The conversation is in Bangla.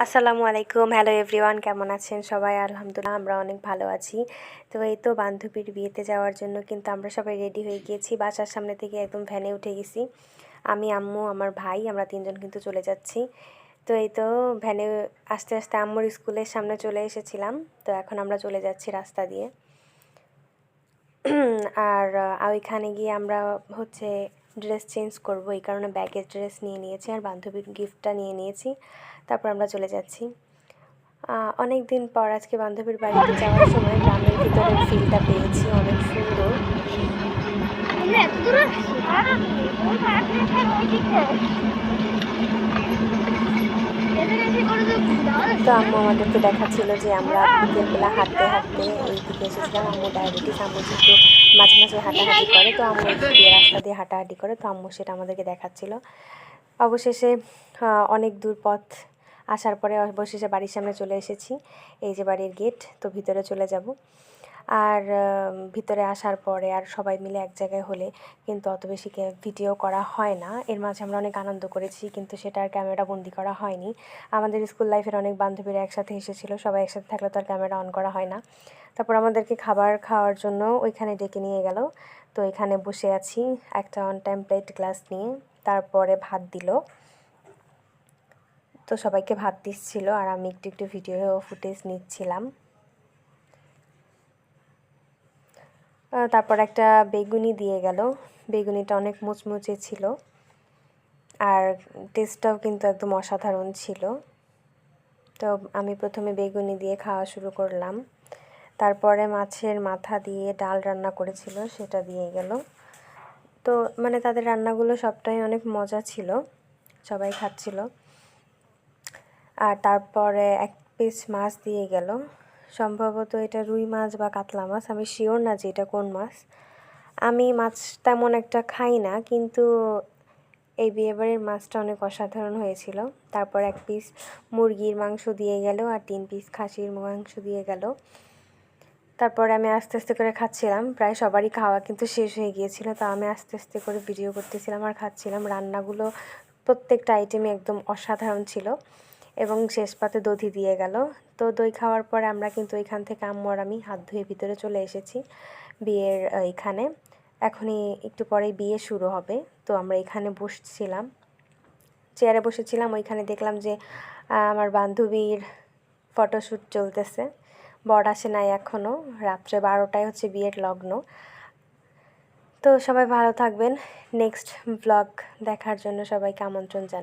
আসসালামু আলাইকুম। হ্যালো এভরিওয়ান, কেমন আছেন সবাই? আলহামদুলিল্লাহ আমরা অনেক ভালো আছি। তো এই তো বান্ধবীর বিয়েতে যাওয়ার জন্য কিন্তু আমরা সবাই রেডি হয়ে গিয়েছি। বাসার সামনে থেকে একদম ভ্যানে উঠে গেছি। আমি, আম্মু, আমার ভাই, আমরা তিনজন কিন্তু চলে যাচ্ছি। তো এই তো ভ্যানে আস্তে আস্তে আম্মুর স্কুলের সামনে চলে এসেছিলাম। তো এখন আমরা চলে যাচ্ছি রাস্তা দিয়ে। আর ওইখানে গিয়ে আমরা হচ্ছে ড্রেস চেঞ্জ করব, এই কারণে ব্যাগের ড্রেস নিয়ে নিয়েছি আর বান্ধবীর গিফটটা নিয়ে নিয়েছি। তারপর আমরা চলে যাচ্ছি। অনেক দিন পর আজকে বান্ধবীর বাড়িতে যাওয়ার সময় গ্রামের ভিতরের ফিলটা পেয়েছি, অনেক সুন্দর। তো আম্মু আমাদেরকে দেখাচ্ছিল যে আমরা বিকেলবেলা হাঁটতে হাঁটতে এইদিকে এসেছিলাম। আম্মু ডায়াবেটিস, আম্মু যেহেতু মাঝে মাঝে হাঁটাহাঁটি করে, তো আম্মু দিয়ে রাস্তা দিয়ে হাঁটাহাঁটি করে, তো আম্মু সেটা আমাদেরকে দেখাচ্ছিল। অবশেষে অনেক দূর পথ আসার পরে অবশেষে বাড়ির সামনে চলে এসেছি। এই যে বাড়ির গেট, তো ভিতরে চলে যাব। আর ভিতরে আসার পরে আর সবাই মিলে এক জায়গায় হলে কিন্তু অত বেশি ভিডিও করা হয় না। এর মাঝে আমরা অনেক আনন্দ করেছি, কিন্তু সেটা আর ক্যামেরা বন্দি করা হয়নি। আমাদের স্কুল লাইফের অনেক বান্ধবীরা একসাথে এসেছিলো, সবাই একসাথে থাকলে তো আর ক্যামেরা অন করা হয় না। তারপর আমাদেরকে খাবার খাওয়ার জন্য ওইখানে ডেকে নিয়ে গেল। তো এখানে বসে আছি একটা অন টাইম প্লেট গ্লাস নিয়ে। তারপরে ভাত দিল, তো সবাইকে ভাত দিচ্ছিল আর আমি একটু একটু ভিডিও ফুটেজ নিচ্ছিলাম। তারপর একটা বেগুনি দিয়ে গেল। বেগুনিটা অনেক মুচমুচে ছিল আর টেস্টটাও কিন্তু একদম অসাধারণ ছিল। তো আমি প্রথমে বেগুনি দিয়ে খাওয়া শুরু করলাম। তারপরে মাছের মাথা দিয়ে ডাল রান্না করেছিল, সেটা দিয়ে গেল। তো মানে তাদের রান্নাগুলো সবটাই অনেক মজা ছিল, সবাই খাচ্ছিল। আর তারপরে এক পিস মাছ দিয়ে গেল, সম্ভবত এটা রুই মাছ বা কাতলা মাছ, আমি শিওর না যে এটা কোন মাছ। আমি মাছ তেমন একটা খাই না, কিন্তু এই বিয়েবাড়ির মাছটা অনেক অসাধারণ হয়েছিল। তারপর এক পিস মুরগির মাংস দিয়ে গেল আর 3 পিস খাসির মাংস দিয়ে গেল। তারপরে আমি আস্তে আস্তে করে খাচ্ছিলাম, প্রায় সবারই খাওয়া কিন্তু শেষ হয়ে গিয়েছিল। তো আমি আস্তে আস্তে করে ভিডিও করতেছিলাম আর খাচ্ছিলাম। রান্নাগুলো প্রত্যেকটা আইটেমই একদম অসাধারণ ছিল। এবং শেষ পাতে দধি দিয়ে গেল। তো দই খাওয়ার পরে আমরা কিন্তু এখান থেকে আম্মু আর আমি হাত ধুয়ে ভিতরে চলে এসেছি বিয়ের এইখানে। এখনই একটু পরেই বিয়ে শুরু হবে। তো আমরা এখানে বসছিলাম, চেয়ারে বসেছিলাম। ওইখানে দেখলাম যে আমার বান্ধবীর ফটোশ্যুট চলতেছে। বর আসে নাই এখনও, রাত্রে 12টায় হচ্ছে বিয়ের লগ্ন। তো সবাই ভালো থাকবেন। নেক্সট ব্লগ দেখার জন্য সবাইকে আমন্ত্রণ জানাই।